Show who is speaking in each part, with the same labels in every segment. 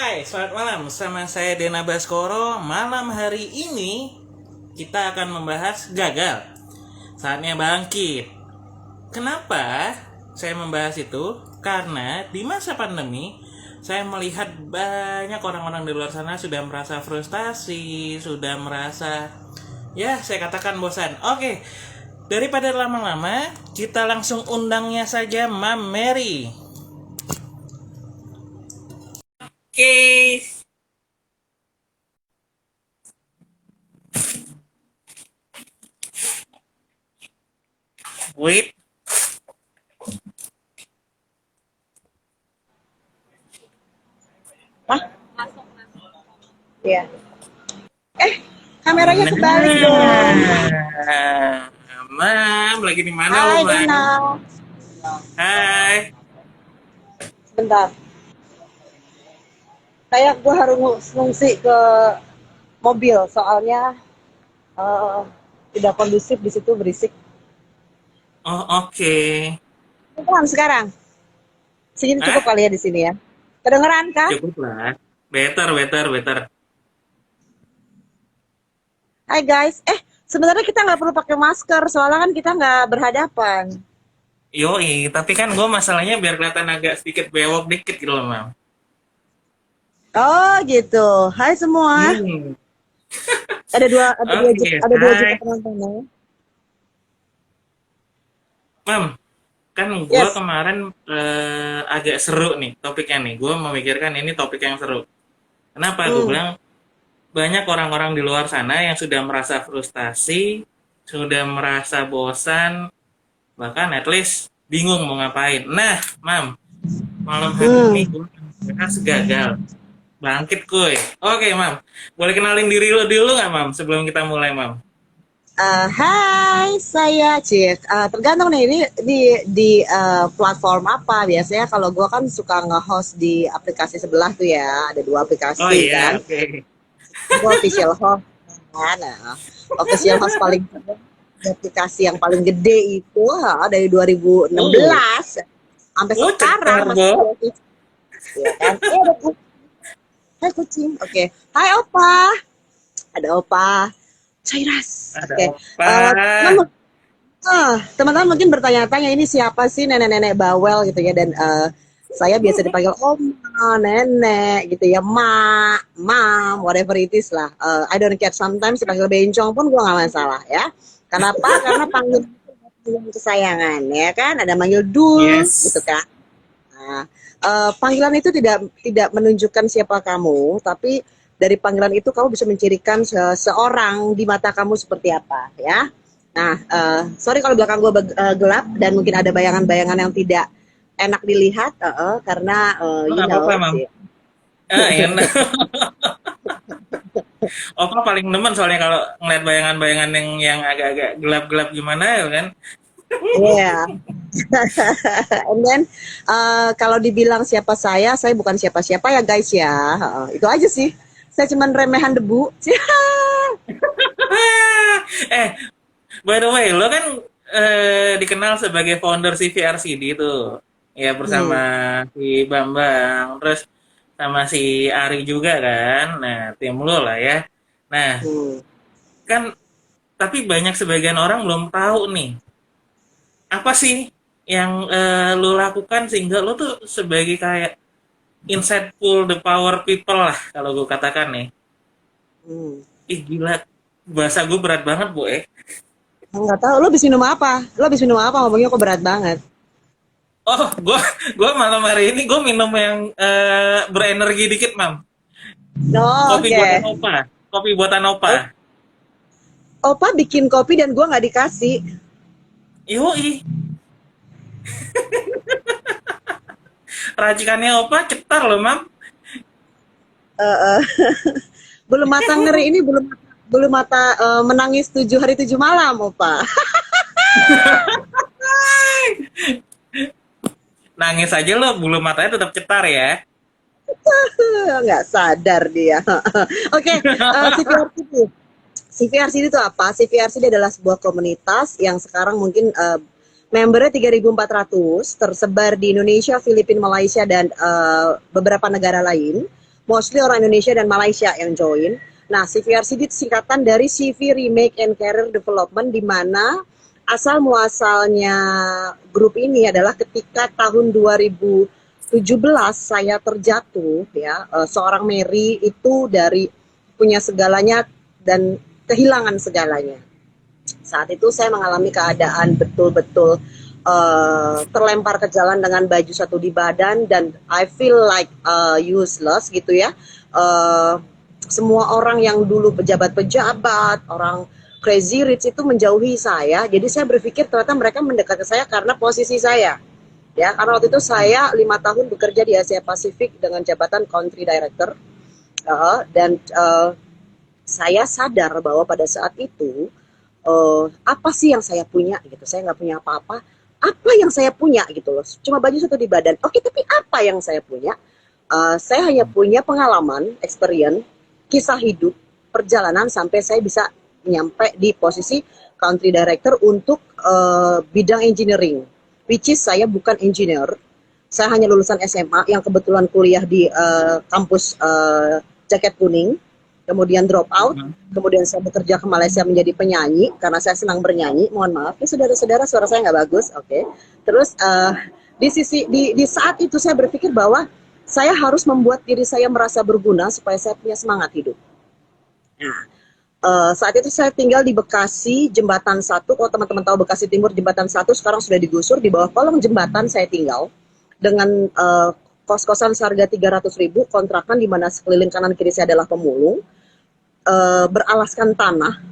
Speaker 1: Hai, selamat malam. Sama saya Dena Baskoro. Malam hari ini kita akan membahas gagal. Saatnya bangkit. Kenapa saya membahas itu? Karena di masa pandemi saya melihat banyak orang-orang di luar sana sudah merasa frustasi, sudah merasa ya saya katakan bosan. Oke, daripada lama-lama kita langsung undangnya saja Mam Mary. Oke. Wait.
Speaker 2: Hah? Iya. Kameranya kebalik dong.
Speaker 1: Mam, lagi di mana
Speaker 2: Hai,
Speaker 1: lo, Mam?
Speaker 2: Dena.
Speaker 1: Hai.
Speaker 2: Sebentar. Kayak gue harus ngungsi ke mobil, soalnya tidak kondusif di situ, berisik.
Speaker 1: Oh, oke.
Speaker 2: Kedengeran sekarang? Segini cukup
Speaker 1: Ah,
Speaker 2: kali ya di sini ya. Kedengeran kah?
Speaker 1: cukup lah. Better.
Speaker 2: Hai guys. Sebenarnya kita nggak perlu pakai masker, soalnya kan kita nggak berhadapan.
Speaker 1: Yoi, tapi kan gue masalahnya biar kelihatan agak sedikit bewok dikit gitu loh, Mam.
Speaker 2: Oh gitu. Hai semua.
Speaker 1: Hmm. Oke,
Speaker 2: Ada dua juta
Speaker 1: hai.
Speaker 2: penontonnya.
Speaker 1: Mam, kan gue
Speaker 2: Yes.
Speaker 1: kemarin agak seru nih topiknya nih. Gue memikirkan ini topik yang seru. Kenapa? Gue
Speaker 2: Hmm.
Speaker 1: bilang banyak orang-orang di luar sana yang sudah merasa frustasi, sudah merasa bosan, bahkan at least bingung mau ngapain. Nah, Mam, malam hari ini
Speaker 2: Hmm.
Speaker 1: gue bahas gagal. Bangkit, kuy. Oke, Mam. Boleh kenalin diri lo dulu nggak, Mam, sebelum kita mulai, Mam?
Speaker 2: Hai, saya Cik. Tergantung nih ini di platform apa. Biasanya kalau gue kan suka nge-host di aplikasi sebelah tuh ya. Ada dua
Speaker 1: Oh
Speaker 2: aplikasi
Speaker 1: iya,
Speaker 2: kan.
Speaker 1: oke.
Speaker 2: Gue official host. Nah, official host paling aplikasi yang paling gede itu dari
Speaker 1: Oh,
Speaker 2: 2016 sampai
Speaker 1: oh
Speaker 2: sekarang
Speaker 1: cetar,
Speaker 2: masih
Speaker 1: Bo.
Speaker 2: ada ya kan. Ada kucing. Hai kucing. Oke. Hai Opa. Ada Opa. Cairas.
Speaker 1: Ada
Speaker 2: Oke.
Speaker 1: apa?
Speaker 2: Teman-teman teman-teman mungkin bertanya-tanya ini siapa sih nenek-nenek bawel gitu ya, dan saya biasa dipanggil oma, nenek gitu ya, mak, mam, whatever it is lah. I don't care, sometimes dipanggil bencong pun gue nggak masalah ya. Kenapa? Karena panggil kesayangan ya kan, ada manggil dul gitu
Speaker 1: Yes.
Speaker 2: kan. Nah, panggilan itu tidak menunjukkan siapa kamu, tapi dari panggilan itu kamu bisa mencirikan seseorang di mata kamu seperti apa ya. Nah, sorry kalau belakang gue gelap dan mungkin ada bayangan-bayangan yang tidak enak dilihat, karena
Speaker 1: Oh,
Speaker 2: you
Speaker 1: nggak apa-apa,
Speaker 2: know
Speaker 1: Mam.
Speaker 2: sih.
Speaker 1: Enak. Opa paling demen soalnya kalau ngeliat bayangan-bayangan yang agak-agak gelap-gelap gimana ya kan.
Speaker 2: Yeah. And then kalau dibilang siapa saya bukan siapa-siapa ya guys ya. Itu aja sih. Saya cuman remehan debu.
Speaker 1: Eh, by the way, lo kan dikenal sebagai founder CVRCD itu. Ya bersama
Speaker 2: Hmm.
Speaker 1: si Bambang, terus sama si Ari juga kan. Nah, tim lo lah ya. Nah,
Speaker 2: Hmm.
Speaker 1: kan tapi banyak sebagian orang belum tahu nih apa sih yang lo lakukan sehingga lo tuh sebagai kayak insightful the power people lah kalau gue katakan nih.
Speaker 2: Hmm.
Speaker 1: Ih gila, bahasa gue berat banget bu
Speaker 2: Nggak tahu. Lo habis minum apa? Ngomongnya kok berat banget.
Speaker 1: Oh, gue malam hari ini gue minum yang berenergi dikit, Mam.
Speaker 2: Oh,
Speaker 1: Kopi buatan
Speaker 2: oke.
Speaker 1: Opa. Kopi buatan Opa.
Speaker 2: Oh, Opa bikin kopi dan gua nggak dikasih.
Speaker 1: Yoi, racikannya Opa cetar loh, Mam.
Speaker 2: Eh, eh, belum mata ngeri ini, belum belum mata menangis 7 hari 7 malam, Opa.
Speaker 1: Nangis aja lo, bulu matanya tetap cetar ya.
Speaker 2: Nggak sadar dia. Oke, CVRCD. CVRCD itu apa? CVRCD adalah sebuah komunitas yang sekarang mungkin membernya 3.400, tersebar di Indonesia, Filipina, Malaysia, dan beberapa negara lain. mostly orang Indonesia dan Malaysia yang join. Nah, CVRCD itu singkatan dari CV Remake and Career Development, di mana asal muasalnya grup ini adalah ketika tahun 2017 saya terjatuh ya, seorang Mary itu dari punya segalanya dan kehilangan segalanya. Saat itu saya mengalami keadaan betul-betul terlempar ke jalan dengan baju satu di badan, dan I feel like useless gitu ya. Semua orang yang dulu pejabat-pejabat, orang crazy rich itu menjauhi saya. Jadi saya berpikir ternyata mereka mendekat ke saya karena posisi saya. Ya, karena waktu itu saya 5 tahun bekerja di Asia Pasifik dengan jabatan Country Director. Dan saya sadar bahwa pada saat itu apa sih yang saya punya gitu. Saya nggak punya apa-apa. Apa yang saya punya gitu loh. Cuma baju satu di badan. Oke, tapi apa yang saya punya? Saya hanya punya pengalaman, experience, kisah hidup, perjalanan sampai saya bisa nyampe di posisi country director untuk bidang engineering, which is saya bukan engineer, saya hanya lulusan SMA yang kebetulan kuliah di kampus jaket kuning, kemudian drop out, kemudian saya bekerja ke Malaysia menjadi penyanyi karena saya senang bernyanyi. Mohon maaf ya saudara-saudara, suara saya nggak bagus, oke. Terus di saat itu saya berpikir bahwa saya harus membuat diri saya merasa berguna supaya saya punya semangat hidup. Nah, saat itu saya tinggal di Bekasi, Jembatan 1. Kalau teman-teman tahu Bekasi Timur, Jembatan 1 sekarang sudah digusur. Di bawah kolong jembatan saya tinggal dengan kos-kosan seharga 300.000, kontrakan di mana sekeliling kanan kiri saya adalah pemulung, beralaskan tanah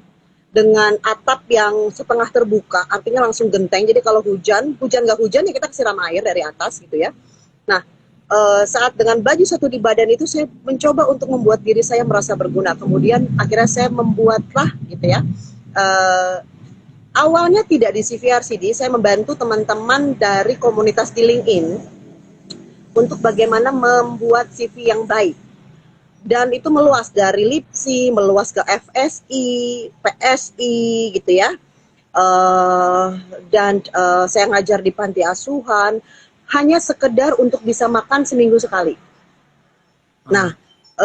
Speaker 2: dengan atap yang setengah terbuka, artinya langsung genteng. Jadi kalau hujan nggak hujan ya kita siram air dari atas gitu ya. Nah, saat dengan baju satu di badan itu saya mencoba untuk membuat diri saya merasa berguna. Kemudian akhirnya saya membuatlah gitu ya. Awalnya tidak di CVRCD, saya membantu teman-teman dari komunitas di LinkedIn untuk bagaimana membuat CV yang baik. Dan itu meluas dari LIPSI, meluas ke FSI, PSI gitu ya. Dan saya ngajar di panti asuhan, hanya sekedar untuk bisa makan seminggu sekali. Nah,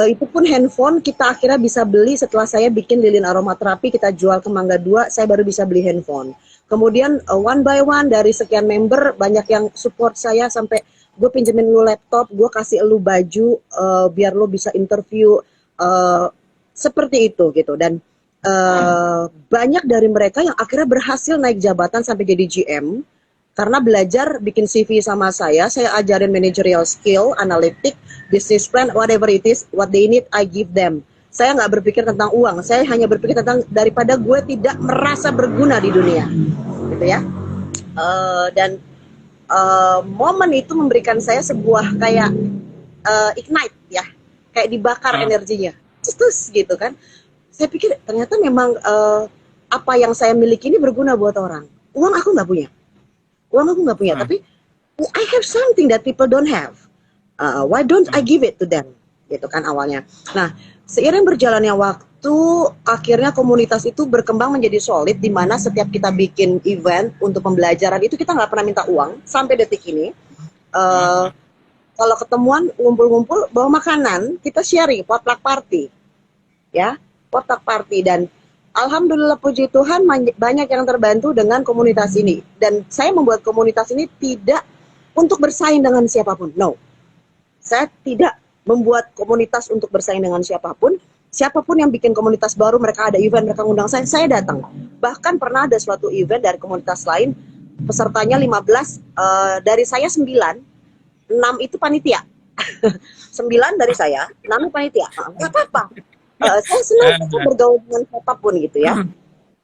Speaker 2: itu pun handphone kita akhirnya bisa beli setelah saya bikin lilin aromaterapi, kita jual ke Mangga 2, saya baru bisa beli handphone. Kemudian one by one dari sekian member, banyak yang support saya sampai gue pinjemin lu laptop, gue kasih lu baju, biar lu bisa interview, seperti itu gitu. Dan banyak dari mereka yang akhirnya berhasil naik jabatan sampai jadi GM, karena belajar bikin CV sama saya ajarin managerial skill, analitik, business plan, whatever it is, what they need, I give them. Saya nggak berpikir tentang uang, saya hanya berpikir tentang daripada gue tidak merasa berguna di dunia, gitu ya. Dan momen itu memberikan saya sebuah kayak ignite ya, kayak dibakar energinya, terus gitu kan. Saya pikir ternyata memang apa yang saya miliki ini berguna buat orang. Uang aku nggak punya. Tapi I have something that people don't have. Why don't I give it to them? Gitu kan awalnya. Nah, seiring berjalannya waktu, akhirnya komunitas itu berkembang menjadi solid, di mana setiap kita bikin event untuk pembelajaran itu kita nggak pernah minta uang sampai detik ini. Kalau ketemuan ngumpul-ngumpul bawa makanan, kita sharing, potluck party, ya, potluck party. Dan alhamdulillah puji Tuhan banyak yang terbantu dengan komunitas ini. Dan saya membuat komunitas ini tidak untuk bersaing dengan siapapun. No. Saya tidak membuat komunitas untuk bersaing dengan siapapun. Siapapun yang bikin komunitas baru, mereka ada event, mereka ngundang saya datang. Bahkan pernah ada suatu event dari komunitas lain, pesertanya 15, dari saya 9, 6 itu panitia. 9 dari saya, 6 panitia. Nggak apa-apa. Saya senang bergaul dengan siapapun gitu ya.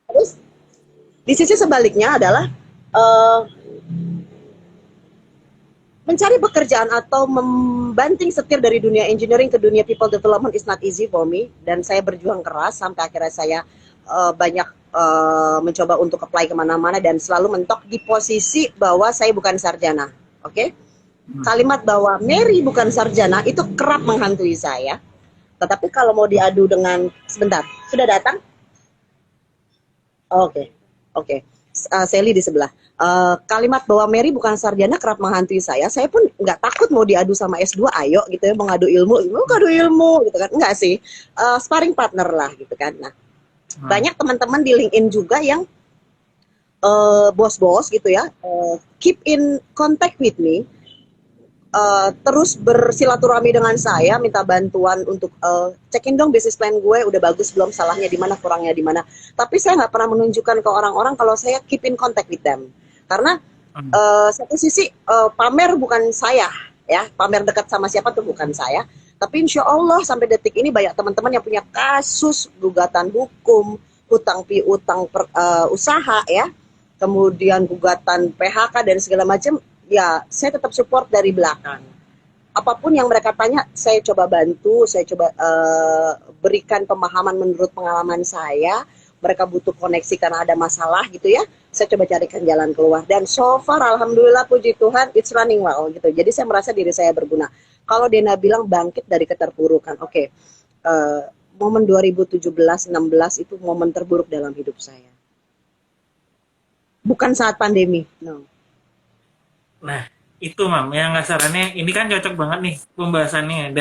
Speaker 2: Terus di sisi sebaliknya adalah mencari pekerjaan atau membanting setir dari dunia engineering ke dunia people development is not easy for me. Dan saya berjuang keras sampai akhirnya saya banyak mencoba untuk apply kemana-mana dan selalu mentok di posisi bahwa saya bukan sarjana. Oke? Kalimat bahwa Mary bukan sarjana itu kerap menghantui saya. Tetapi kalau mau diadu dengan, sebentar, sudah datang? Oke. Sally di sebelah. Kalimat bahwa Mary bukan sarjana kerap menghantui saya pun nggak takut mau diadu sama S2, ayo gitu ya, mengadu ilmu, gitu kan, enggak sih, sparring partner lah gitu kan. Nah, banyak teman-teman di LinkedIn juga yang bos-bos gitu ya, keep in contact with me, terus bersilaturahmi dengan saya, minta bantuan untuk cekin dong bisnis plan gue udah bagus belum, salahnya di mana, kurangnya di mana. Tapi saya nggak pernah menunjukkan ke orang-orang kalau saya keep in contact with them, karena satu sisi pamer bukan saya ya, pamer dekat sama siapa tuh bukan saya. Tapi insya Allah sampai detik ini banyak teman-teman yang punya kasus gugatan hukum, hutang piutang usaha ya, kemudian gugatan PHK dan segala macam. Ya, saya tetap support dari belakang. Apapun yang mereka tanya, saya coba bantu, saya coba berikan pemahaman menurut pengalaman saya. Mereka butuh koneksi karena ada masalah gitu ya. Saya coba carikan jalan keluar. Dan so far, alhamdulillah, puji Tuhan, it's running well gitu. Jadi saya merasa diri saya berguna. Kalau Dena bilang bangkit dari keterpurukan, oke. Momen 2017-16 itu momen terburuk dalam hidup saya. Bukan saat pandemi, no.
Speaker 1: Nah, itu Mam, yang kasarannya ini kan cocok banget nih pembahasannya,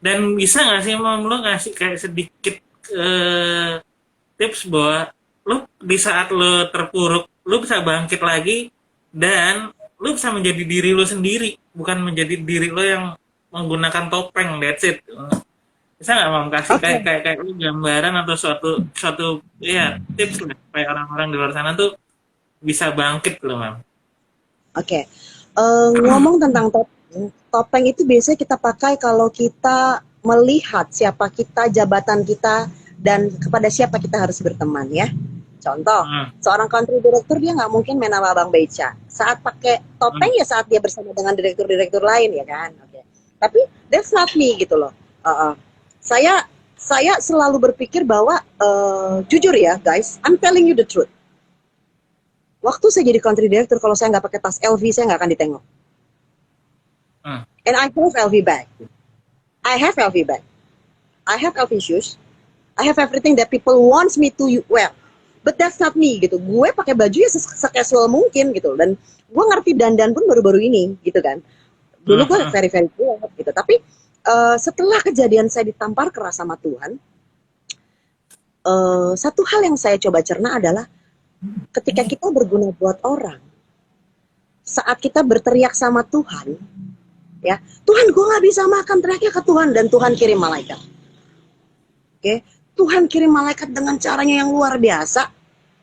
Speaker 1: dan bisa nggak sih Mam lu ngasih kayak sedikit tips bahwa lu di saat lu terpuruk lu bisa bangkit lagi dan lu bisa menjadi diri lu sendiri, bukan menjadi diri lu yang menggunakan topeng, that's it. Bisa nggak Mam kasih kayak lu gambaran atau suatu ya tips lah supaya orang-orang di luar sana tuh bisa bangkit loh Mam.
Speaker 2: Oke. Ngomong tentang topeng itu biasanya kita pakai kalau kita melihat siapa kita, jabatan kita, dan kepada siapa kita harus berteman ya. Contoh, seorang country director dia nggak mungkin main sama Bang Beca. Saat pakai topeng ya saat dia bersama dengan direktur-direktur lain ya kan. Oke. Tapi that's not me gitu loh. Saya selalu berpikir bahwa jujur ya guys, I'm telling you the truth. Waktu saya jadi country director, kalau saya nggak pakai tas LV, saya nggak akan ditengok. And I have LV bag. I have LV bag. I have LV shoes. I have everything that people wants me to wear. But that's not me gitu. Gue pakai baju ya se-casual mungkin gitu. Dan gue ngerti dandan pun baru-baru ini gitu kan. Dulu gue very good gitu. Tapi setelah kejadian saya ditampar keras sama Tuhan, satu hal yang saya coba cerna adalah ketika kita berguna buat orang, saat kita berteriak sama Tuhan, ya Tuhan gue nggak bisa makan, teriaknya ke Tuhan dan Tuhan kirim malaikat. Oke, Tuhan kirim malaikat dengan caranya yang luar biasa,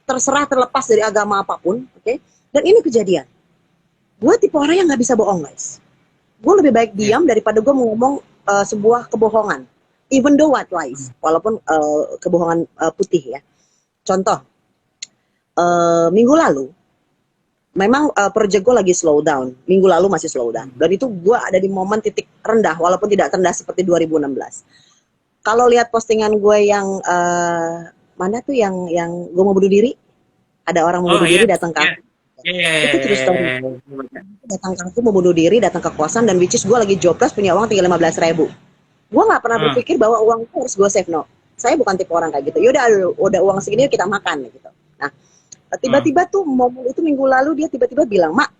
Speaker 2: terserah terlepas dari agama apapun. Oke, dan ini kejadian. Gue tipe orang yang nggak bisa bohong guys. Gue lebih baik diam daripada gue mau ngomong sebuah kebohongan, even though white lies, walaupun kebohongan putih ya. Contoh. Minggu lalu memang project gue lagi slow down. Minggu lalu masih slow down. Dan itu gue ada di momen titik rendah, walaupun tidak rendah seperti 2016. Kalau lihat postingan gue yang mana tuh yang gue mau bunuh diri, ada orang mau bunuh diri datang ke aku. Itu true story. Datang ke aku mau bunuh diri, datang ke kosan, dan which is gue lagi jobless, punya uang tinggal 15.000. Gue nggak pernah berpikir bahwa uang itu harus gue save, no. Saya bukan tipe orang kayak gitu. Yaudah, udah uang segini kita makan gitu. Nah, tiba-tiba tuh momen itu minggu lalu dia tiba-tiba bilang, Mak,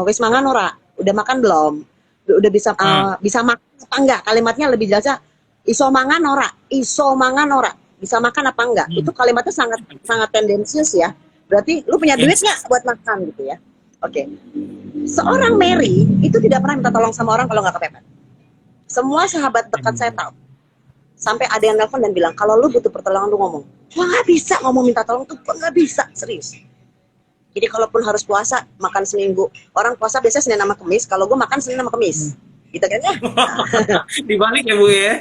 Speaker 2: wis mangan ora? Udah makan belum? Udah bisa bisa makan apa enggak? Kalimatnya lebih jelasnya, iso mangan ora? Iso mangan ora? Bisa makan apa enggak? Itu kalimatnya sangat tendensius ya. Berarti lu punya duit nggak buat makan gitu ya? Oke. Seorang Mary itu tidak pernah minta tolong sama orang kalau nggak kepepet. Semua sahabat dekat saya tahu. Sampai ada yang nelfon dan bilang, kalau lu butuh pertolongan lu ngomong. Gua nggak bisa ngomong minta tolong tuh, gua nggak bisa, serius. Jadi kalaupun harus puasa, makan seminggu. Orang puasa biasanya Senin sama Kemis, kalau gua makan Senin sama Kemis. Gitu kan ya?
Speaker 1: Dibalik ya Bu ya?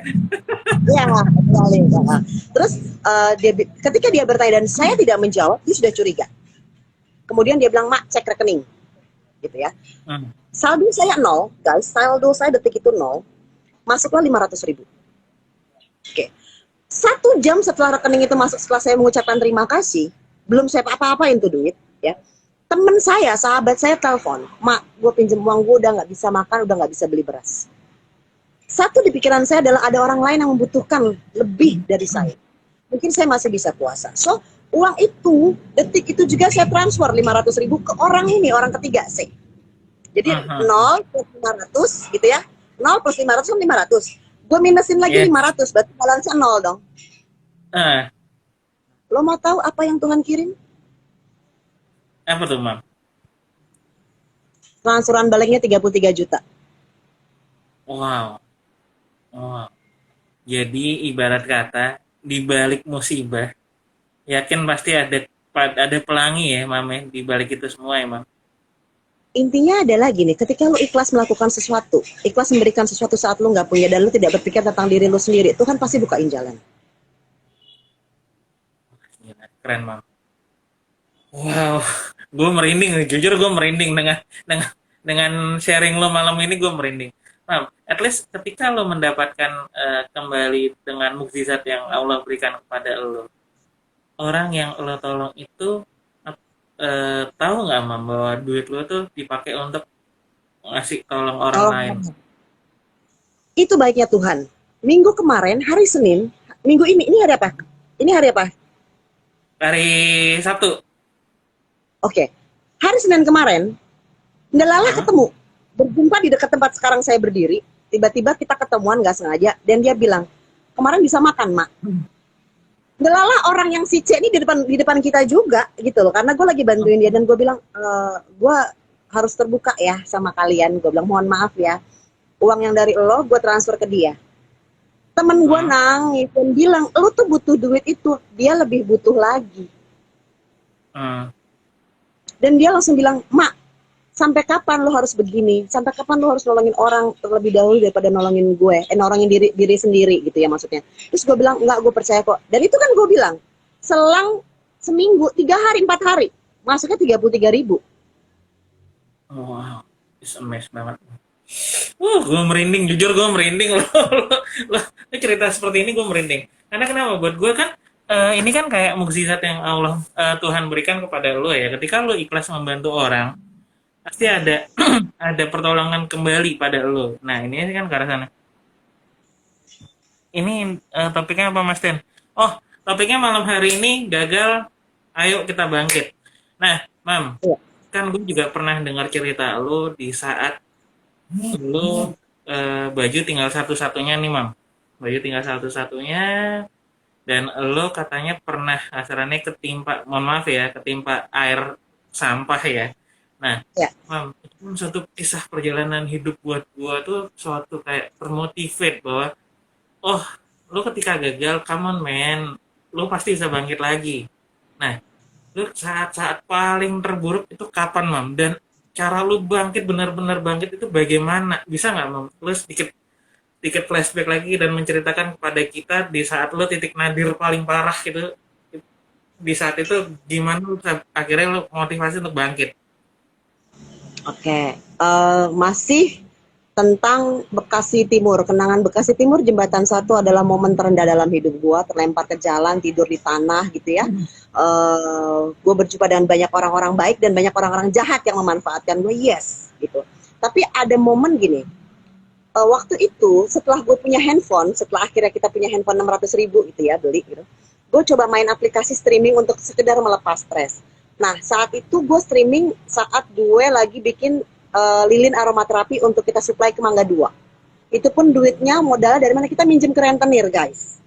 Speaker 2: Iya, dibalik. Terus ketika dia bertanya dan saya tidak menjawab, dia sudah curiga. Kemudian dia bilang, Mak, cek rekening. Gitu ya. Saldo saya 0, guys. Saldo saya detik itu 0. Masuklah 500.000. Oke. 1 jam setelah rekening itu masuk, setelah saya mengucapkan terima kasih, belum saya apa-apain tuh duit, ya. Temen saya, sahabat saya telepon, Mak, gue pinjem uang, gue udah nggak bisa makan, udah nggak bisa beli beras. Satu di pikiran saya adalah ada orang lain yang membutuhkan lebih dari saya. Mungkin saya masih bisa puasa. So, Uang itu, detik itu juga saya transfer 500.000 ke orang ini, orang ketiga C. Jadi
Speaker 1: Aha.
Speaker 2: 0 plus 500 gitu ya. 0 plus 500 kan 500. Gue minusin lagi
Speaker 1: Yes.
Speaker 2: 500, berarti balance 0 dong.
Speaker 1: Ah,
Speaker 2: Lo mau tahu apa yang Tuhan kirim?
Speaker 1: apa tuh, Mam?
Speaker 2: Transferan baliknya 33 juta.
Speaker 1: Wow. Wow. Jadi ibarat kata di balik musibah, yakin pasti ada pelangi ya, Mam, ya, di balik itu semua ya, Mam.
Speaker 2: Intinya adalah gini, ketika lo ikhlas melakukan sesuatu, ikhlas memberikan sesuatu saat lo nggak punya, dan lo tidak berpikir tentang diri lo sendiri, Tuhan pasti bukain jalan.
Speaker 1: Gila, keren, Mam. Wow, gue merinding, jujur gue merinding dengan dengan sharing lo malam ini, gue merinding. Mam, at least ketika lo mendapatkan kembali dengan mukjizat yang Allah berikan kepada lo, orang yang lo tolong itu tahu nggak, Mam, bahwa duit lo tuh dipakai untuk ngasih tolong orang
Speaker 2: Kalau
Speaker 1: lain.
Speaker 2: itu baiknya Tuhan. Minggu kemarin, hari Senin, minggu ini hari apa? Ini hari apa?
Speaker 1: Hari Sabtu.
Speaker 2: Oke, hari Senin kemarin, Ndelala
Speaker 1: Hah?
Speaker 2: ketemu, berjumpa di dekat tempat sekarang saya berdiri. Tiba-tiba kita ketemuan nggak sengaja, dan dia bilang, kemarin bisa makan, Mak. Ndelala orang yang si C ini di depan kita juga, gitu loh. Karena gue lagi bantuin dia, dan gue bilang, gue harus terbuka ya sama kalian. Gue bilang, mohon maaf ya, uang yang dari lo, gue transfer ke dia. Temen gue
Speaker 1: Hah?
Speaker 2: nangis dan bilang, lo tuh butuh duit itu, dia lebih butuh lagi.
Speaker 1: Hmm.
Speaker 2: Dan dia langsung bilang, Mak, sampai kapan lo harus begini? Sampai kapan lo harus nolongin orang terlebih dahulu daripada nolongin gue? Nolongin diri sendiri gitu ya maksudnya. Terus gue bilang, enggak, gue percaya kok. Dan itu kan gue bilang, selang seminggu, 3 hari, 4 hari, masuknya 33.000.
Speaker 1: Wow, it's amazing banget. Gue merinding, jujur gue merinding loh. Loh, ini cerita seperti ini gue merinding. Karena kenapa? Buat gue kan ini kan kayak mukjizat yang Allah Tuhan berikan kepada lo ya. Ketika lo ikhlas membantu orang, pasti ada ada pertolongan kembali pada lo. Nah ini kan ke arah sana. Ini topiknya apa, Mas Ten? Oh, topiknya malam hari ini gagal. Ayo kita bangkit. Nah, Mam,
Speaker 2: Ya.
Speaker 1: kan gue juga pernah dengar cerita lo di saat lo baju tinggal satu-satunya nih, Mam. Baju tinggal satu-satunya dan lo katanya pernah asarannya ketimpa, mohon maaf ya, ketimpa air sampah ya. Nah,
Speaker 2: Ya.
Speaker 1: Mam, itu kan suatu kisah perjalanan hidup buat gua tuh suatu kayak termotivate bahwa oh, lo ketika gagal, come on man, lo pasti bisa bangkit lagi. Nah, lu saat-saat paling terburuk itu kapan, Mam? Dan cara lu bangkit benar-benar bangkit itu bagaimana? Bisa nggak, Mam? Lu sedikit sedikit flashback lagi dan menceritakan kepada kita di saat lu titik nadir paling parah gitu. Di saat itu gimana lu akhirnya lu motivasi untuk bangkit?
Speaker 2: Oke, masih tentang Bekasi Timur. Kenangan Bekasi Timur, Jembatan Satu adalah momen terendah dalam hidup gue. Terlempar ke jalan, tidur di tanah gitu ya. Gue berjumpa dengan banyak orang-orang baik dan banyak orang-orang jahat yang memanfaatkan gue. Yes, gitu. Tapi ada momen gini. Waktu itu setelah gue punya handphone, setelah akhirnya kita punya handphone 600.000 gitu ya, beli gitu. Gue coba main aplikasi streaming untuk sekedar melepas stres. Nah, saat itu gue streaming saat gue lagi bikin lilin aromaterapi untuk kita supply ke Mangga 2. Itu pun duitnya modalnya dari mana? Kita minjem ke rentenir, guys.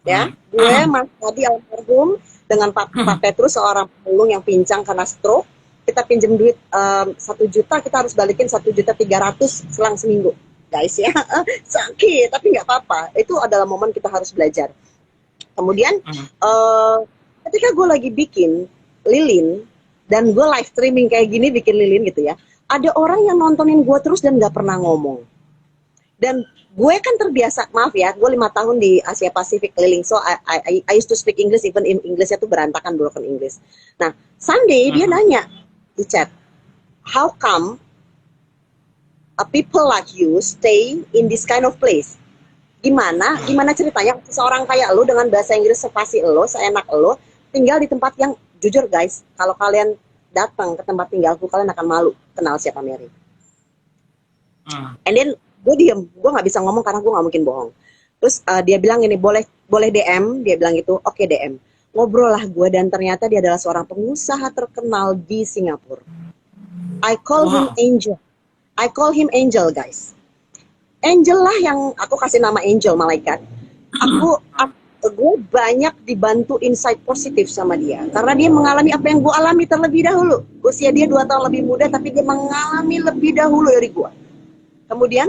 Speaker 2: Ya,
Speaker 1: Hmm.
Speaker 2: gue Mas tadi almarhum dengan Pak Petrus, seorang pemulung yang pincang karena stroke. Kita pinjem duit 1 juta, kita harus balikin 1.300.000 selang seminggu, guys ya. Sakit, tapi nggak apa-apa. Itu adalah momen kita harus belajar. Kemudian
Speaker 1: Hmm.
Speaker 2: ketika gue lagi bikin lilin dan gue live streaming kayak gini bikin lilin gitu ya, ada orang yang nontonin gue terus dan nggak pernah ngomong. Dan gue kan terbiasa, maaf ya, gue 5 tahun di Asia Pasifik keliling, so I used to speak English, even in Englishnya tuh berantakan, broken English. Nah, Sunday dia
Speaker 1: Hmm.
Speaker 2: nanya di chat, how come a people like you stay in this kind of place? Gimana ceritanya seorang kayak lo dengan bahasa Inggris sepasi lo, seenak lo, tinggal di tempat yang, jujur guys, kalau kalian datang ke tempat tinggalku, kalian akan malu kenal siapa Mary.
Speaker 1: Hmm.
Speaker 2: And then gue diem, gue nggak bisa ngomong karena gue nggak mungkin bohong. Terus dia bilang ini, boleh DM, dia bilang gitu, oke DM. Ngobrol lah gue, dan ternyata dia adalah seorang pengusaha terkenal di Singapura. I call him
Speaker 1: Wow.
Speaker 2: Angel. I call him Angel, guys. Angel lah yang aku kasih nama Angel, malaikat. Gue banyak dibantu insight positif sama dia, karena dia mengalami apa yang gue alami terlebih dahulu. Usia dia 2 tahun lebih muda, tapi dia mengalami lebih dahulu dari gue. Kemudian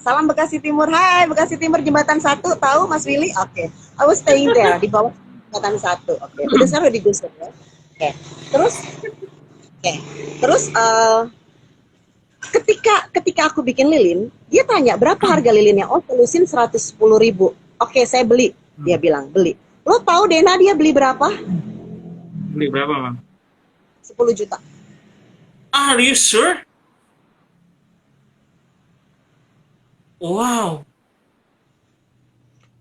Speaker 2: salam Bekasi Timur. Hai Bekasi Timur, Jembatan 1, tahu Mas Willy? Oke. I was staying there di bawah Jembatan 1. Oke. Udah sekarang udah digusur ya. Oke. Terus ketika aku bikin lilin, dia tanya berapa harga lilinnya. Oh, telusin 110.000. Oke, saya beli. Dia bilang beli. Lo tahu Dena dia beli berapa?
Speaker 1: Beli berapa, Bang?
Speaker 2: 10 juta.
Speaker 1: Are you sure? Wow.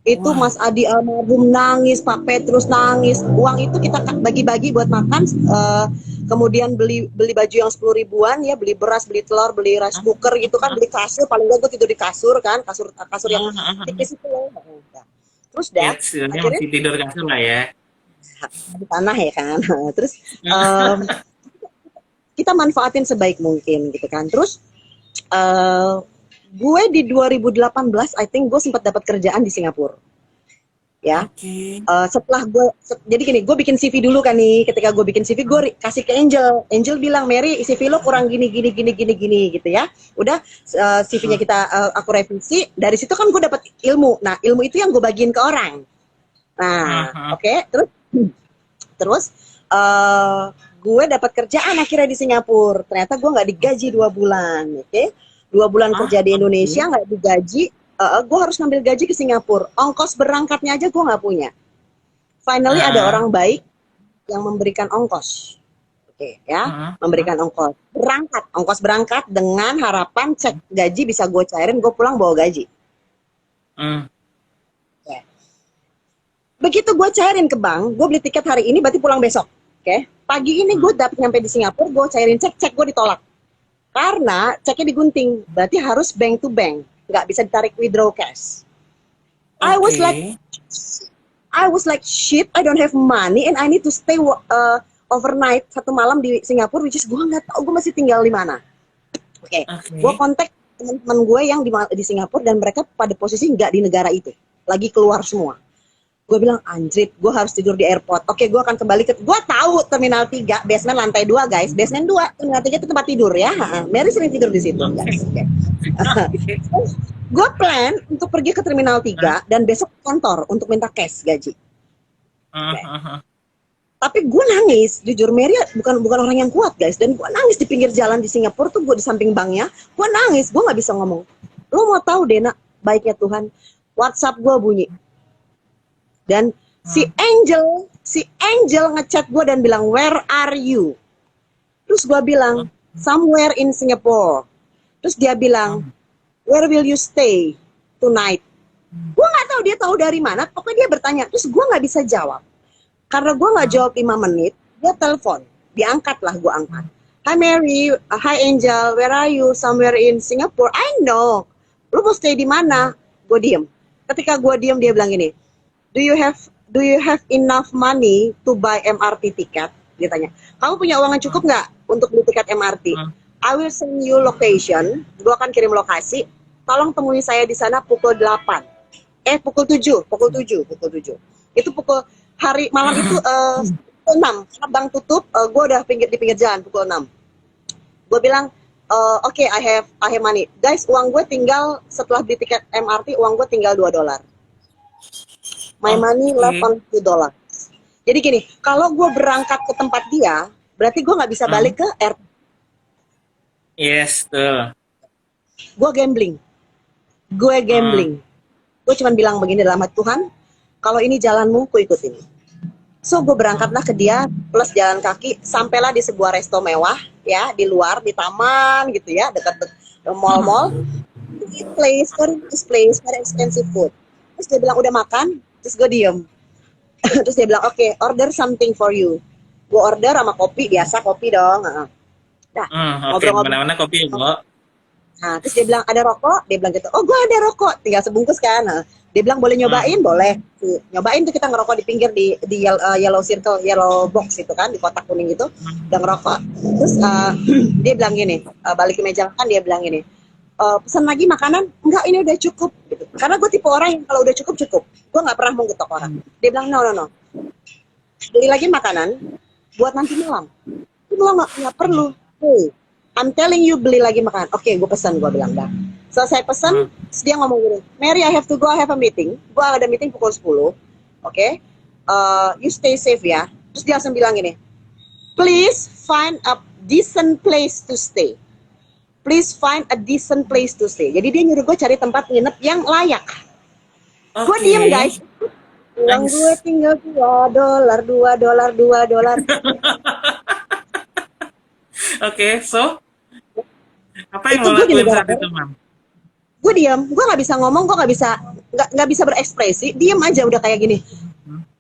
Speaker 2: Itu
Speaker 1: Wow.
Speaker 2: Mas Adi almarhum nangis, Pak Petrus nangis. Uang itu kita bagi-bagi buat makan. Kemudian beli baju yang 10 ribuan ya, beli beras, beli telur, beli rice cooker gitu kan, beli kasur. Paling gak gue tidur di kasur kan, kasur yang tipis itu loh. Terus
Speaker 1: Ya,
Speaker 2: dah
Speaker 1: setidaknya
Speaker 2: akhirnya
Speaker 1: masih tidur kasur lah ya.
Speaker 2: di tanah ya kan. Terus kita manfaatin sebaik mungkin gitu kan. Terus gue di 2018 I think gue sempat dapat kerjaan di Singapura ya.
Speaker 1: Oke.
Speaker 2: Setelah jadi gini, gue bikin CV dulu kan nih. Ketika gue bikin CV, gue kasih ke Angel bilang, Mary CV lo kurang gini gitu ya. Udah CV-nya aku revisi, dari situ kan gue dapat ilmu. Nah, ilmu itu yang gue bagiin ke orang. Nah, oke. Terus gue dapat kerjaan akhirnya di Singapura. Ternyata gue nggak digaji 2 bulan, oke? 2 bulan kerja di Indonesia nggak digaji. Gue harus ngambil gaji ke Singapura. Ongkos berangkatnya aja gue nggak punya. Finally ada orang baik yang memberikan ongkos, oke ya, memberikan ongkos berangkat dengan harapan cek gaji bisa gue cairin, gue pulang bawa gaji. Begitu gue cairin ke bank, gue beli tiket hari ini, berarti pulang besok. Oke, pagi ini gue dapet nyampe di Singapura, gue cairin cek gue ditolak. Karena ceknya digunting, berarti harus bank to bank, nggak bisa ditarik withdraw cash. I was like shit, I don't have money and I need to stay overnight, 1 malam di Singapura, which is gue nggak tahu gue masih tinggal di mana. Oke. Gue kontak teman-teman gue yang di Singapura dan mereka pada posisi nggak di negara itu, lagi keluar semua. Gue bilang, anjrit, gue harus tidur di airport. Oke, gue akan kembali gue tahu Terminal 3, basement lantai 2, guys. Basement 2, Terminal 3 itu tempat tidur ya. Mary sering tidur di situ, guys. Okay. Gue plan untuk pergi ke Terminal 3 dan besok kantor untuk minta cash gaji. Tapi gue nangis, jujur Mary bukan orang yang kuat, guys. Dan gue nangis di pinggir jalan di Singapura tuh, gue di samping banknya. Gue nangis, gue nggak bisa ngomong. Lo mau tahu Dena, baiknya Tuhan, WhatsApp gue bunyi. Dan si Angel ngechat gue dan bilang, where are you? Terus gue bilang, somewhere in Singapore. Terus dia bilang, where will you stay tonight? Gue nggak tahu dia tahu dari mana. Pokoknya dia bertanya. Terus gue nggak bisa jawab. Karena gue nggak jawab 5 menit, dia telepon. Diangkat lah, gue angkat. Hi Mary, hi Angel, where are you? Somewhere in Singapore. I know. Lu mau stay di mana? Gue diem. Ketika gue diem, dia bilang gini, Do you have enough money to buy MRT ticket? Dia tanya. Kamu punya uang yang cukup nggak untuk beli tiket MRT? I will send you location. Gue akan kirim lokasi. Tolong temui saya di sana pukul 8. Pukul 7. Itu pukul malam itu pukul 6. Karena bank tutup, gue udah di pinggir jalan pukul 6. Gue bilang, oke, I have money. Guys, uang gue tinggal setelah beli tiket MRT, uang gue tinggal $2. My money left on $2. Jadi gini, kalau gue berangkat ke tempat dia, berarti gue nggak bisa balik ke airport.
Speaker 1: Yes, tuh.
Speaker 2: Gue gambling. Gue cuma bilang begini dalam hati, Tuhan, kalau ini jalanmu, ku ikut ini. So gue berangkatlah ke dia, plus jalan kaki, sampailah di sebuah resto mewah, ya, di luar, di taman gitu ya, dekat mall-mall. Very expensive food. Terus dia bilang, udah makan? Terus gue diem. Terus dia bilang, oke, order something for you. Gue order sama kopi, biasa kopi dong. Dah,
Speaker 1: Ngobrol-ngobrol. Mana-mana kopi ya, Bu.
Speaker 2: Nah, terus dia bilang ada rokok, dia bilang gitu, oh gue ada rokok, tinggal sebungkus kan. Nah, dia bilang boleh nyobain, boleh. Nyobain tuh kita ngerokok di pinggir di yellow circle, yellow box itu kan, di kotak kuning itu, udah ngerokok. Terus dia bilang gini, balik ke meja makan, dia bilang gini, pesan lagi makanan, enggak ini udah cukup. Gitu. Karena gue tipe orang yang kalau udah cukup, cukup. Gue nggak pernah mau getok orang. Dia bilang, no. Beli lagi makanan, buat nanti malam. Gue nggak perlu. Hey, I'm telling you beli lagi makanan. Oke, gue pesan, gue bilang dah. Selesai pesan, terus dia ngomong gini, Mary, I have to go, I have a meeting. Gue ada meeting pukul 10. Oke, you stay safe ya. Terus dia langsung bilang gini, please find a decent place to stay. Please find a decent place to stay. Jadi dia nyuruh gue cari tempat nginep yang layak. Gue diem guys. Uang gue tinggal $2, $2.
Speaker 1: Oke, so apa yang lo lakuin saat itu, Mam?
Speaker 2: Gue diam, gue nggak bisa ngomong, gue nggak bisa berekspresi, diam aja udah kayak gini.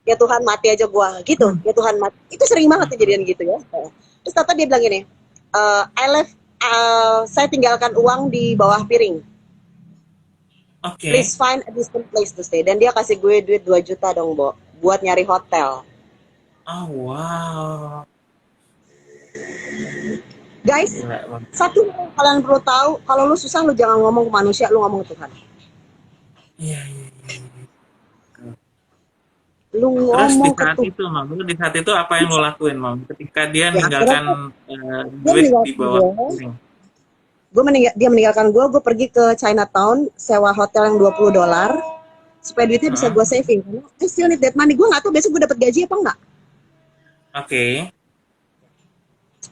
Speaker 2: Ya Tuhan mati aja gue, gitu. Ya Tuhan mati. Itu sering banget kejadian gitu ya. Terus tata dia bilang gini, saya tinggalkan uang di bawah piring. Please find a decent place to stay. Dan dia kasih gue duit 2 juta dong, Bo, buat nyari hotel.
Speaker 1: Oh wow.
Speaker 2: Guys, satu yang kalian perlu tahu, kalau lu susah lu jangan ngomong ke manusia, lu ngomong ke Tuhan.
Speaker 1: Iya.
Speaker 2: Lu
Speaker 1: Terus
Speaker 2: ngomong
Speaker 1: di saat
Speaker 2: ke
Speaker 1: itu, Mam, di saat itu apa yang lo lakuin, Mam? Ketika dia meninggalkan duit di bawah piring.
Speaker 2: Dia meninggalkan gue pergi ke Chinatown, sewa hotel yang $20, supaya duitnya bisa gue saving. I still need that money. Gue nggak tahu besok gue dapat gaji apa enggak.
Speaker 1: Oke.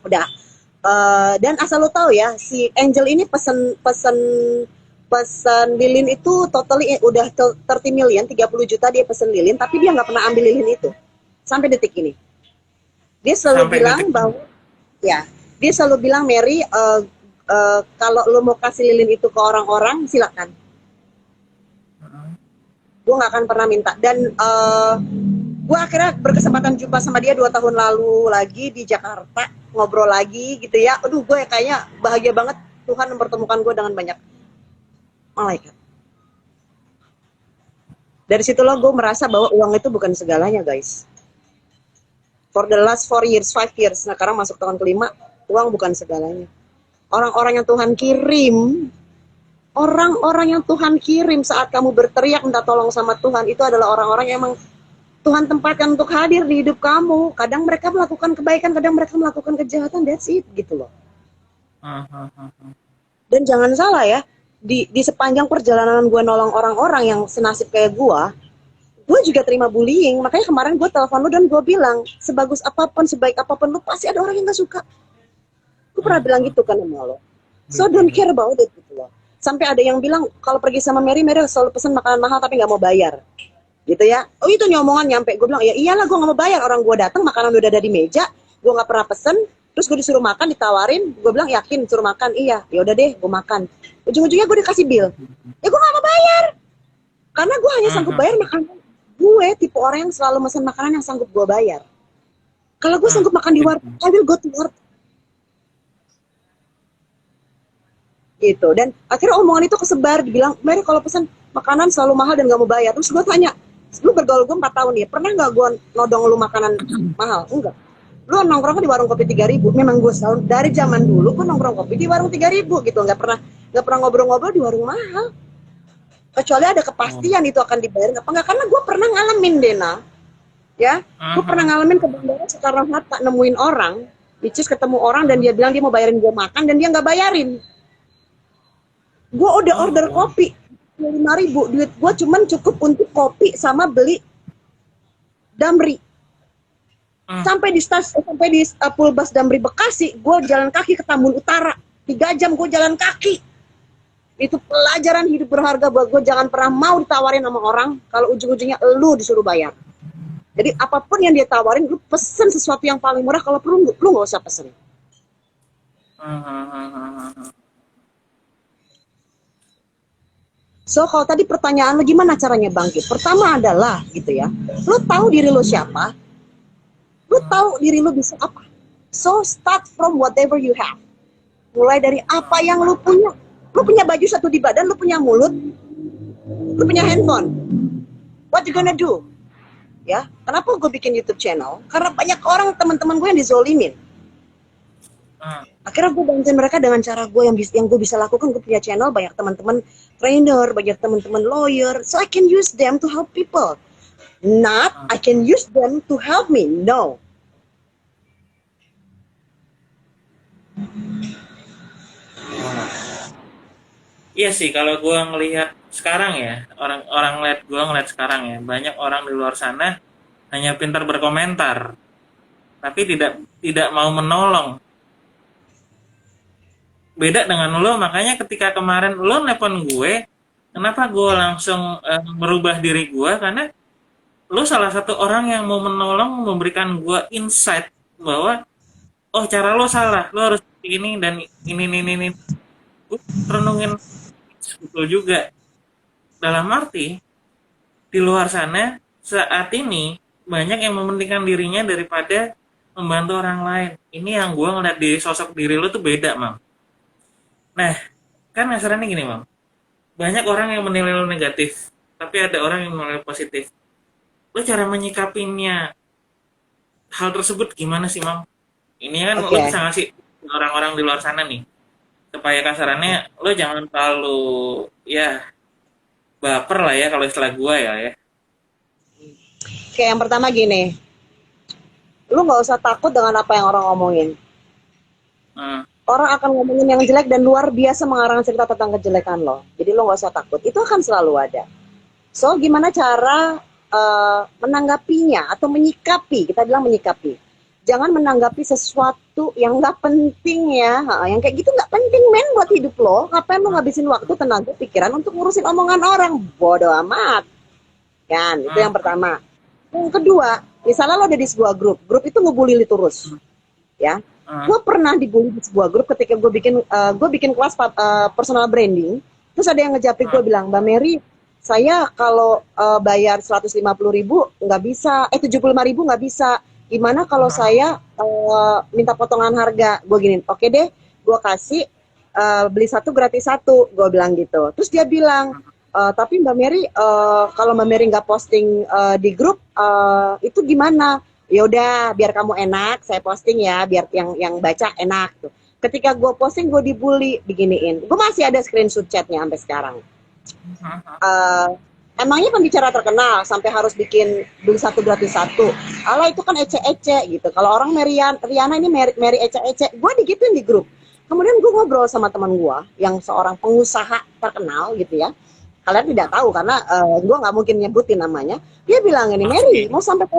Speaker 2: Udah. Dan asal lo tahu ya, si Angel ini pesan lilin itu totally udah 30 million, 30 juta dia pesan lilin, tapi dia nggak pernah ambil lilin itu sampai detik ini. Dia selalu bilang bahwa ya, dia selalu bilang, Mary, kalau lo mau kasih lilin itu ke orang-orang silakan. Gue nggak akan pernah minta. Dan gue akhirnya berkesempatan jumpa sama dia 2 tahun lalu lagi di Jakarta, ngobrol lagi gitu ya. Aduh, gue kayaknya bahagia banget Tuhan mempertemukan gue dengan banyak malaikat. Dari situ loh gue merasa bahwa uang itu bukan segalanya, guys. For the last 4 years, 5 years, nah sekarang masuk tahun kelima, uang bukan segalanya. Orang-orang yang Tuhan kirim saat kamu berteriak minta tolong sama Tuhan, itu adalah orang-orang yang emang Tuhan tempatkan untuk hadir di hidup kamu. Kadang mereka melakukan kebaikan, kadang mereka melakukan kejahatan, that's it, gitu loh. Dan jangan salah ya, di sepanjang perjalanan gue nolong orang-orang yang senasib kayak gue juga terima bullying. Makanya kemarin gue telepon lo dan gue bilang, sebagus apapun, sebaik apapun lo, pasti ada orang yang gak suka. Gue pernah bilang gitu kan sama lo. So don't care about it, gitu loh. Sampai ada yang bilang, kalau pergi sama Mary selalu pesan makanan mahal tapi gak mau bayar. Gitu ya. Oh itu nih omongan nyampe. Gue bilang, ya iyalah gue gak mau bayar. Orang gue datang, makanan udah ada di meja, gue gak pernah pesen. Terus gue disuruh makan, ditawarin, gue bilang yakin suruh makan, iya, ya udah deh, gue makan. Ujung-ujungnya gue dikasih bill, ya gue gak mau bayar, karena gue hanya sanggup bayar makanan. Gue tipe orang yang selalu mesen makanan yang sanggup gue bayar. Kalau gue sanggup makan di warteg, I will go to warteg. Gitu. Dan akhirnya omongan itu kesebar, dibilang, Mary kalau pesan makanan selalu mahal dan gak mau bayar. Terus gue tanya, lu bergaul gue 4 tahun ya, pernah gak gue nodong lu makanan mahal? Enggak. Lu nongkrong di warung kopi 3.000, memang gue selalu dari zaman dulu gue nongkrong kopi di warung 3.000 gitu, nggak pernah ngobrol-ngobrol di warung mahal, kecuali ada kepastian itu akan dibayar apa enggak. Karena gue pernah ngalamin, Dena ya, gue pernah ngalamin ke bandara Soekarno-Hatta, nemuin orang, which is ketemu orang dan dia bilang dia mau bayarin gue makan dan dia nggak bayarin. Gue udah order kopi 5.000, duit gue cuman cukup untuk kopi sama beli Damri. Sampai di Pulbas Damri Bekasi, gue jalan kaki ke Tambun Utara, 3 jam gue jalan kaki. Itu pelajaran hidup berharga buat gue. Jangan pernah mau ditawarin sama orang kalau ujung-ujungnya lu disuruh bayar. Jadi apapun yang dia tawarin, lu pesen sesuatu yang paling murah. Kalau perlu lu nggak usah pesen. So kalau tadi pertanyaan lu gimana caranya bangkit, pertama adalah gitu ya, lu tahu diri lu siapa, lu tahu diri lu bisa apa. So start from whatever you have. Mulai dari apa yang lu punya. Lu punya baju satu di badan, lu punya mulut, lu punya handphone. What you gonna do? Ya, kenapa gue bikin YouTube channel? Karena banyak orang, teman-teman gue yang dizolimin. Akhirnya gue bantuin mereka dengan cara gue yang gue bisa lakukan. Gue punya channel, banyak teman-teman trainer, banyak teman-teman lawyer, so I can use them to help people. Not I can use them to help me. No.
Speaker 1: Iya sih, kalau gue ngelihat sekarang ya, orang-orang ngeliat sekarang ya, banyak orang di luar sana hanya pintar berkomentar, tapi tidak mau menolong. Beda dengan lo, makanya ketika kemarin lo nelpon gue, kenapa gue langsung merubah diri gue, karena lo salah satu orang yang mau menolong, memberikan gue insight bahwa oh cara lo salah, lo harus ini dan ini. Gue renungin betul juga, dalam arti di luar sana saat ini banyak yang mementingkan dirinya daripada membantu orang lain. Ini yang gue ngeliat di sosok diri lo tuh beda, Mam. Nah, kan masalahnya gini, Mam. Banyak orang yang menilai lo negatif, tapi ada orang yang menilai positif. Lo cara menyikapinya hal tersebut gimana sih, Mam? Ini kan lo bisa ngasih orang-orang di luar sana nih, supaya kasarannya lo jangan terlalu ya baper lah ya kalau istilah gue ya.
Speaker 2: Kayak yang pertama gini, lu nggak usah takut dengan apa yang orang ngomongin. Orang akan ngomongin yang jelek dan luar biasa mengarang cerita tentang kejelekan lo. Jadi lo nggak usah takut, itu akan selalu ada. So gimana cara menanggapinya atau menyikapi? Kita bilang menyikapi. Jangan menanggapi sesuatu yang nggak penting ya, yang kayak gitu nggak penting men buat hidup lo. Ngapain lo ngabisin waktu, tenaga, pikiran untuk ngurusin omongan orang? Bodoh amat. Kan, itu yang pertama. Yang kedua, misalnya lo ada di sebuah grup itu ngebully lo terus, ya. Gue pernah dibully di sebuah grup ketika gue bikin kelas personal branding, terus ada yang ngejapri gue bilang, Mbak Mary, saya kalau bayar 150.000 nggak bisa, 75.000 nggak bisa. Gimana kalau saya minta potongan harga? Gue gini, oke deh, gue kasih beli satu gratis satu, gue bilang gitu. Terus dia bilang, tapi Mbak Mary, kalau Mbak Mary nggak posting di grup, itu gimana? Ya udah, biar kamu enak, saya posting ya, biar yang baca enak. Tuh. Ketika gue posting, gue dibully, diginiin. Gue masih ada screenshot chatnya sampai sekarang. Emangnya pembicara terkenal sampai harus bikin beli satu gratis satu? Alah itu kan ece-ece gitu. Kalau orang Riana ini Mary ece-ece, gue digituin di grup. Kemudian gue ngobrol sama teman gue yang seorang pengusaha terkenal gitu ya. Kalian tidak tahu karena gue nggak mungkin nyebutin namanya. Dia bilang ini, Mary, mau sampai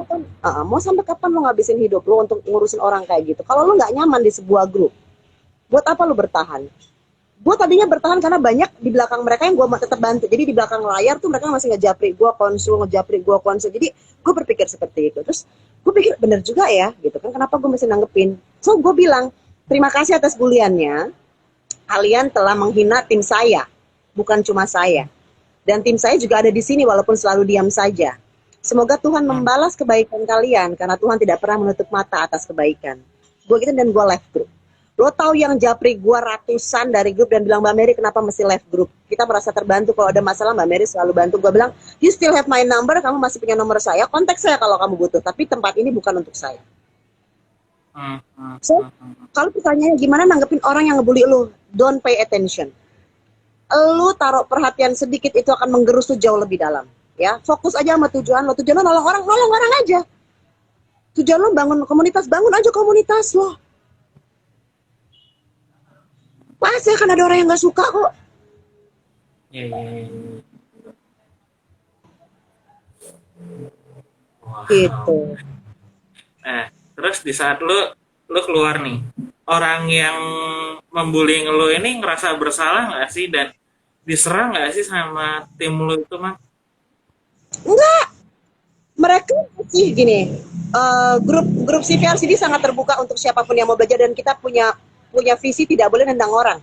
Speaker 2: kapan lo ngabisin hidup lo untuk ngurusin orang kayak gitu? Kalau lo nggak nyaman di sebuah grup, buat apa lo bertahan? Gue tadinya bertahan karena banyak di belakang mereka yang gue tetap bantu. Jadi di belakang layar tuh mereka masih ngejapri gue konsul. Jadi gue berpikir seperti itu. Terus gue pikir bener juga ya, gitu kan? Kenapa gue mesti nanggepin? So gue bilang terima kasih atas buliannya. Kalian telah menghina tim saya, bukan cuma saya. Dan tim saya juga ada di sini walaupun selalu diam saja. Semoga Tuhan membalas kebaikan kalian karena Tuhan tidak pernah menutup mata atas kebaikan. Gue gitu dan gue left group. Lo tahu yang japri gue ratusan dari grup dan bilang Mbak Mary kenapa mesti left group? Kita merasa terbantu kalau ada masalah Mbak Mary selalu bantu. Gue bilang you still have my number, kamu masih punya nomor saya, kontak saya kalau kamu butuh. Tapi tempat ini bukan untuk saya. So kalau pertanyaannya gimana nanggepin orang yang ngebully lo? Don't pay attention. Lu taruh perhatian sedikit itu akan menggerus tuh jauh lebih dalam ya. Fokus aja sama tujuan lo nolong orang aja. Tujuan lo bangun aja komunitas lo. Pasti akan ada orang yang nggak suka kok.
Speaker 1: Wow.
Speaker 2: Gitu.
Speaker 1: Nah terus di saat lu keluar nih, orang yang membuli lu ini ngerasa bersalah nggak sih dan diserang nggak sih sama tim lu itu, Mak?
Speaker 2: Enggak, mereka sih gini, grup CVRCD sangat terbuka untuk siapapun yang mau belajar dan kita punya visi tidak boleh nendang orang,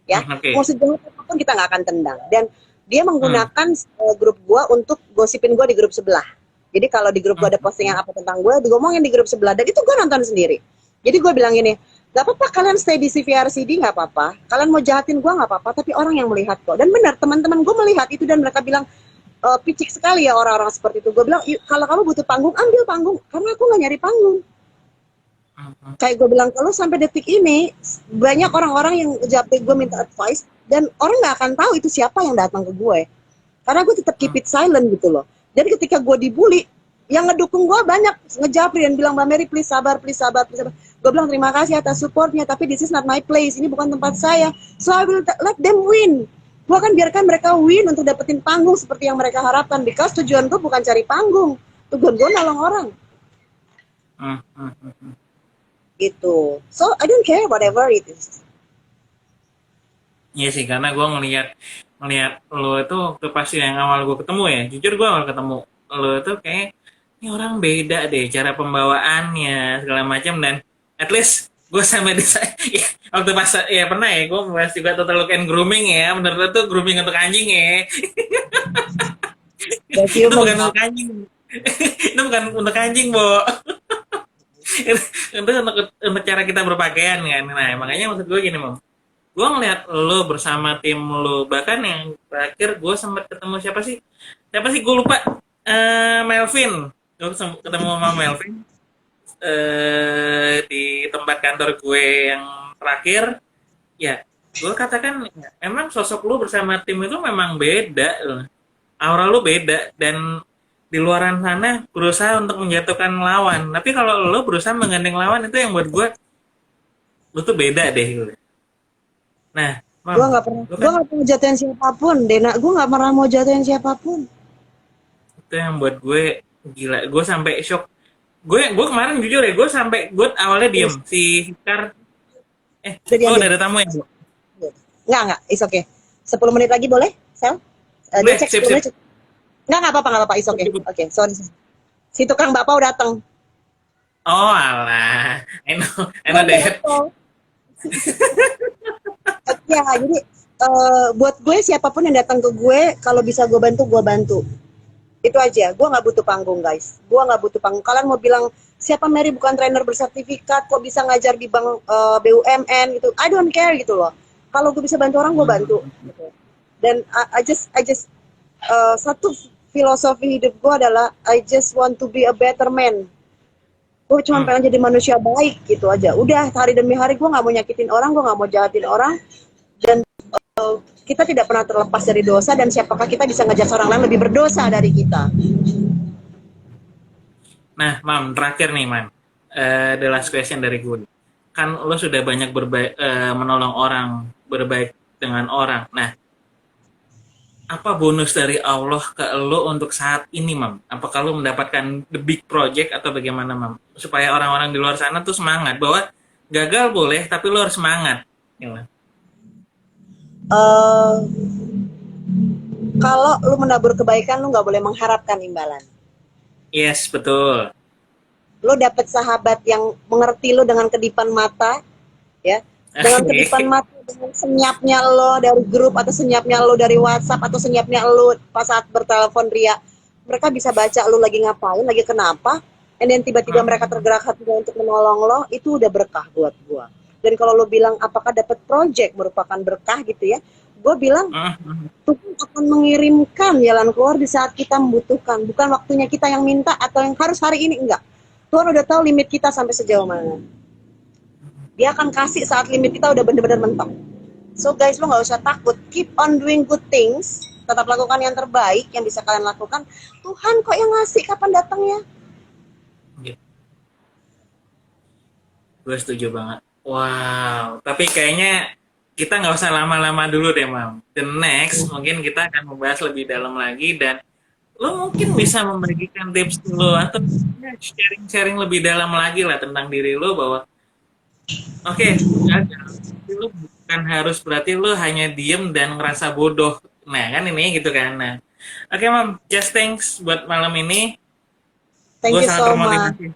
Speaker 2: ya. Mau sejauh apapun kita nggak akan tendang. Dan dia menggunakan grup gua untuk gosipin gua di grup sebelah. Jadi kalau di grup gua ada postingan apa tentang gua, digomongin di grup sebelah dan itu gua nonton sendiri. Jadi gua bilang gini, Gak apa-apa kalian stay di CVRCD, nggak apa-apa. Kalian mau jahatin gue nggak apa-apa, tapi orang yang melihat kok. Dan benar, teman-teman gue melihat itu dan mereka bilang, picik sekali ya orang-orang seperti itu. Gue bilang, kalau kamu butuh panggung, ambil panggung. Karena aku nggak nyari panggung. Kayak gue bilang, kalau sampai detik ini, banyak orang-orang yang japri gue minta advice, dan orang nggak akan tahu itu siapa yang datang ke gue. Karena gue tetap keep it silent gitu loh. Jadi ketika gue dibully, yang ngedukung gue banyak ngejapri dan bilang, Mbak Mary please sabar, please sabar, please sabar. Gue bilang terima kasih atas supportnya, tapi this is not my place, ini bukan tempat saya. So I will let them win. Gue akan biarkan mereka win untuk dapetin panggung seperti yang mereka harapkan. Because tujuan gue bukan cari panggung, tujuan gue nolong orang. Gitu. So I don't care whatever it is.
Speaker 1: Iya sih, karena gue ngelihat lo itu tuh pasti yang awal gue ketemu ya. Jujur gue awal ketemu lo itu kayak ini orang beda deh cara pembawaannya segala macam, dan at least gue sampai di ya, waktu pas ya pernah ya gue bahas juga total look and grooming ya, bener-bener tuh grooming untuk anjing ya. Itu bukan untuk anjing. Itu bukan untuk anjing, Bo. Itu untuk cara kita berpakaian kan. Nah, makanya maksud gue gini, Mam. Gue ngeliat lo bersama tim lo, bahkan yang terakhir gue sempat ketemu siapa sih gue lupa, Melvin. Gue ketemu sama Melvin di tempat kantor gue yang terakhir. Ya gue katakan ya, emang sosok lo bersama tim itu memang beda loh. Aura lo beda, dan di luaran sana berusaha untuk menjatuhkan lawan, tapi kalau lo berusaha menggandeng lawan, itu yang buat gue lo tuh beda deh gitu. Nah,
Speaker 2: gue nggak pernah jatuhin siapapun, Dena. Gue nggak pernah mau jatuhin siapapun.
Speaker 1: Itu yang buat gue gila. Gue sampai shock. Gue kemarin jujur ya, gue awalnya diem. Si Fikar, udah ada tamu ya, Bu?
Speaker 2: Nggak, it's okay. 10 menit lagi boleh, Sel? Dia cek 10 menit. Nggak apa-apa, it's okay. Oke, sorry. Si tukang bakpao datang.
Speaker 1: Oh, alah. I know that.
Speaker 2: Ya, jadi buat gue siapapun yang datang ke gue, kalau bisa gue bantu. Itu aja. Gue nggak butuh panggung, guys. Gue nggak butuh panggung. Kalian mau bilang siapa Mary bukan trainer bersertifikat, kok bisa ngajar di bank BUMN gitu? I don't care gitu loh. Kalau gue bisa bantu orang, gue bantu. Gitu. Dan I just satu filosofi hidup gue adalah I just want to be a better man. Gue cuma pengen jadi manusia baik gitu aja. Udah hari demi hari gue nggak mau nyakitin orang, gue nggak mau jahatin orang. Dan kita tidak pernah terlepas dari dosa, dan siapakah kita bisa ngajak orang lain lebih berdosa dari kita.
Speaker 1: Nah, Mam, terakhir nih, Mam. The last question dari gue. Kan lo sudah banyak menolong orang, berbaik dengan orang. Nah, apa bonus dari Allah ke lo untuk saat ini, Mam? Apakah lo mendapatkan the big project atau bagaimana, Mam? Supaya orang-orang di luar sana tuh semangat bahwa gagal boleh, tapi lo harus semangat. Gimana?
Speaker 2: Kalau lu menabur kebaikan, lu nggak boleh mengharapkan imbalan.
Speaker 1: Yes, betul.
Speaker 2: Lu dapet sahabat yang mengerti lu dengan kedipan mata, ya, dengan kedipan mata, dengan senyapnya lo dari grup, atau senyapnya lo dari WhatsApp, atau senyapnya lo pas saat bertelepon Ria. Mereka bisa baca lu lagi ngapain, lagi kenapa, and then tiba-tiba mereka tergerak hatinya untuk menolong lo. Itu udah berkah buat gua. Dan kalau lo bilang apakah dapat project merupakan berkah gitu ya, gue bilang Tuhan akan mengirimkan jalan keluar di saat kita membutuhkan. Bukan waktunya kita yang minta atau yang harus hari ini, enggak. Tuhan udah tahu limit kita sampai sejauh mana. Dia akan kasih saat limit kita udah bener-bener mentok. So guys, lo gak usah takut. Keep on doing good things. Tetap lakukan yang terbaik yang bisa kalian lakukan. Tuhan kok yang ngasih, kapan datangnya?
Speaker 1: Gue setuju banget. Wow, tapi kayaknya kita nggak usah lama-lama dulu deh, Mam. The next, mungkin kita akan membahas lebih dalam lagi, dan lo mungkin bisa membagikan tips lo atau sharing-sharing lebih dalam lagi lah tentang diri lo, bahwa oke, lo bukan harus berarti lo hanya diem dan ngerasa bodoh. Nah, kan ini gitu kan. Nah, oke, Mam, just thanks buat malam ini.
Speaker 2: Thank you so much.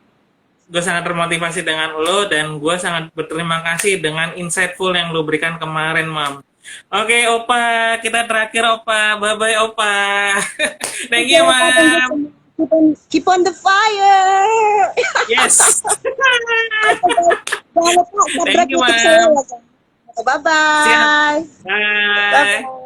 Speaker 1: Gue sangat termotivasi dengan lo, dan gue sangat berterima kasih dengan insightful yang lo berikan kemarin, Mam. Oke, Opa, kita terakhir, Opa. Bye-bye, Opa. Thank you, Mam.
Speaker 2: Keep on the fire.
Speaker 1: Yes.
Speaker 2: Jangan lupa subscribe
Speaker 1: Thank you,
Speaker 2: YouTube saya
Speaker 1: Mam.
Speaker 2: ya. Bye
Speaker 1: Siap.
Speaker 2: bye.
Speaker 1: Bye.
Speaker 2: Bye bye.